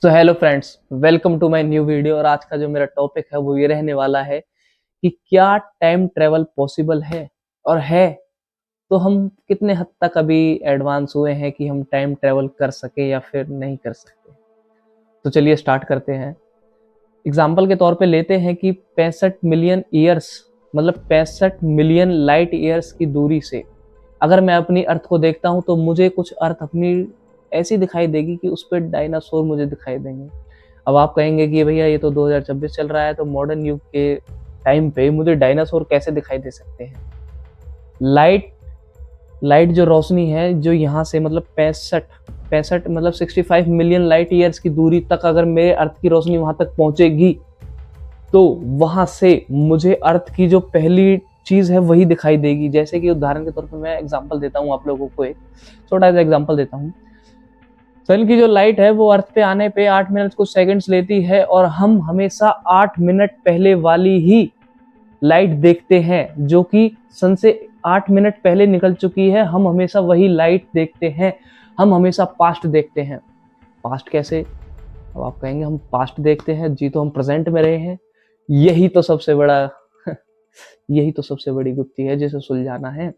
तो hello friends, welcome to my new video. और आज का जो मेरा टॉपिक है वो ये रहने वाला है कि क्या टाइम ट्रेवल पॉसिबल है, और है तो हम कितने हद तक अभी एडवांस हुए हैं कि हम टाइम ट्रेवल कर सके या फिर नहीं कर सकते। तो चलिए स्टार्ट करते हैं। एग्जाम्पल के तौर पे लेते हैं कि 65 मिलियन ईयर्स मतलब 65 मिलियन लाइट ईयर्स की दूरी से अगर मैं अपनी अर्थ को देखता हूँ तो मुझे कुछ अर्थ अपनी ऐसी दिखाई देगी कि उस पर डायनासोर मुझे दिखाई देंगे। अब आप कहेंगे कि भैया ये तो 2026 चल रहा है, तो मॉडर्न युग के टाइम पे मुझे डायनासोर कैसे दिखाई दे सकते हैं। लाइट लाइट जो रोशनी है जो यहाँ से मतलब पैंसठ मतलब 65 मिलियन लाइट ईयर्स की दूरी तक अगर मेरे अर्थ की रोशनी वहां तक पहुंचेगी तो वहां से मुझे अर्थ की जो पहली चीज है वही दिखाई देगी। जैसे कि उदाहरण के तौर पर मैं एग्जांपल देता हूँ आप लोगों को, एक छोटा सा एग्जांपल देता हूँ। सन की जो लाइट है वो अर्थ पे आने पे 8 मिनट कुछ सेकंड्स लेती है, और हम हमेशा 8 मिनट पहले वाली ही लाइट देखते हैं जो कि सन से 8 मिनट पहले निकल चुकी है। हम हमेशा वही लाइट देखते हैं, हम हमेशा पास्ट देखते हैं। पास्ट कैसे? अब आप कहेंगे हम पास्ट देखते हैं जी, तो हम प्रेजेंट में रहे हैं। यही तो सबसे बड़ा यही तो सबसे बड़ी गुत्थी है जिसे सुलझाना है।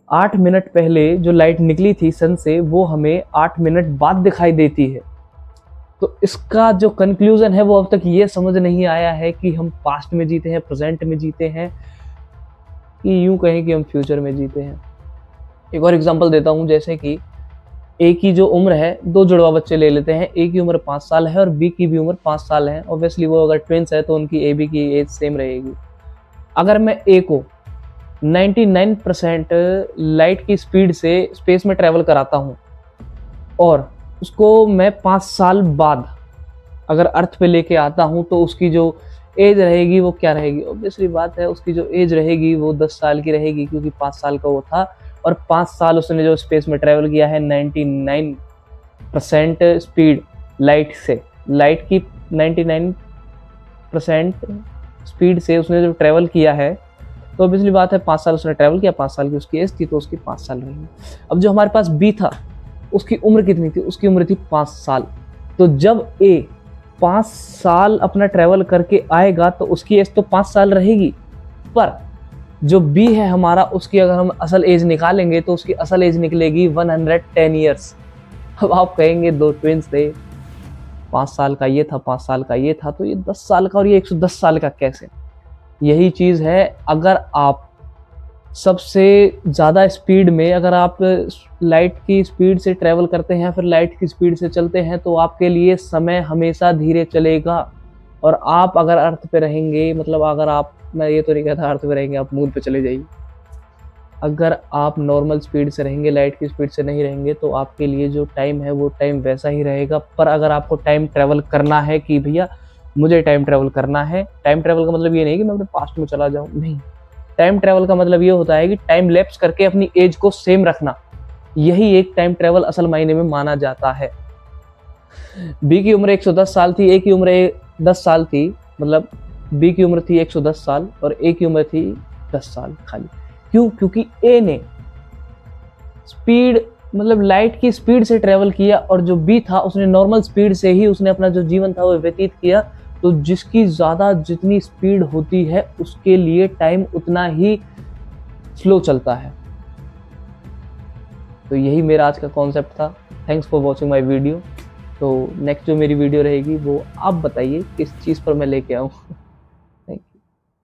8 मिनट पहले जो लाइट निकली थी सन से वो हमें 8 मिनट बाद दिखाई देती है। तो इसका जो कंक्लूजन है वो अब तक ये समझ नहीं आया है कि हम पास्ट में जीते हैं, प्रेजेंट में जीते हैं, कि यूं कहें कि हम फ्यूचर में जीते हैं। एक और एग्जांपल देता हूं, जैसे कि ए की जो उम्र है, दो जुड़वा बच्चे ले लेते हैं। ए की उम्र 5 साल है और बी की भी उम्र 5 साल है। ऑब्वियसली वो अगर ट्विंस है तो उनकी ए बी की एज सेम रहेगी। अगर मैं ए को 99% लाइट की स्पीड से स्पेस में ट्रेवल कराता हूँ और उसको मैं 5 साल बाद अगर अर्थ पे लेके आता हूँ तो उसकी जो एज रहेगी वो क्या रहेगी? ऑब्वियसली बात है, उसकी जो एज रहेगी वो 10 साल की रहेगी, क्योंकि 5 साल का वो था और 5 साल उसने जो स्पेस में ट्रेवल किया है 99% स्पीड लाइट से, लाइट की 99% स्पीड से उसने जो ट्रेवल किया है, तो ऑब्वियसली बात है 5 साल उसने ट्रैवल किया, 5 साल की उसकी एज थी तो उसकी 5 साल रहेगी। अब जो हमारे पास बी था उसकी उम्र कितनी थी? उसकी उम्र थी 5 साल। तो जब ए 5 साल अपना ट्रैवल करके आएगा तो उसकी एज तो 5 साल रहेगी, पर जो बी है हमारा, उसकी अगर हम असल एज निकालेंगे तो उसकी असल एज निकलेगी 110 ईयर्स। अब आप कहेंगे दो ट्विंस थे, 5 साल का ये था, 5 साल का ये था, तो ये 10 साल का और ये 110 साल का कैसे? यही चीज है, अगर आप सबसे ज्यादा स्पीड में, अगर आप लाइट की स्पीड से ट्रेवल करते हैं फिर लाइट की स्पीड से चलते हैं तो आपके लिए समय हमेशा धीरे चलेगा। और आप अगर अर्थ पे रहेंगे, मतलब अगर आप, मैं ये तो नहीं कहता अर्थ पे रहेंगे, आप मून पे चले जाइए, अगर आप नॉर्मल स्पीड से रहेंगे, लाइट की स्पीड से नहीं रहेंगे, तो आपके लिए जो टाइम है वो टाइम वैसा ही रहेगा। पर अगर आपको टाइम ट्रेवल करना है कि भैया मुझे टाइम ट्रेवल करना है, टाइम ट्रेवल का मतलब ये नहीं कि मैं अपने पास्ट में चला जाऊं, नहीं। टाइम ट्रेवल का मतलब ये होता है कि टाइम लैप्स करके अपनी एज को सेम रखना, यही एक टाइम ट्रेवल असल मायने में माना जाता है। बी की उम्र 110 साल थी, ए की उम्र 10 साल थी, मतलब बी की उम्र थी 110 साल और ए की उम्र थी 10 साल खाली। क्यों? क्योंकि ए ने स्पीड मतलब लाइट की स्पीड से ट्रेवल किया और जो बी था उसने नॉर्मल स्पीड से ही उसने अपना जो जीवन था वो व्यतीत किया। तो जिसकी ज्यादा जितनी स्पीड होती है उसके लिए टाइम उतना ही स्लो चलता है। तो यही मेरा आज का कॉन्सेप्ट था। Thanks for watching my video. तो नेक्स्ट जो मेरी वीडियो रहेगी वो आप बताइए किस चीज़ पर मैं लेके आऊँ।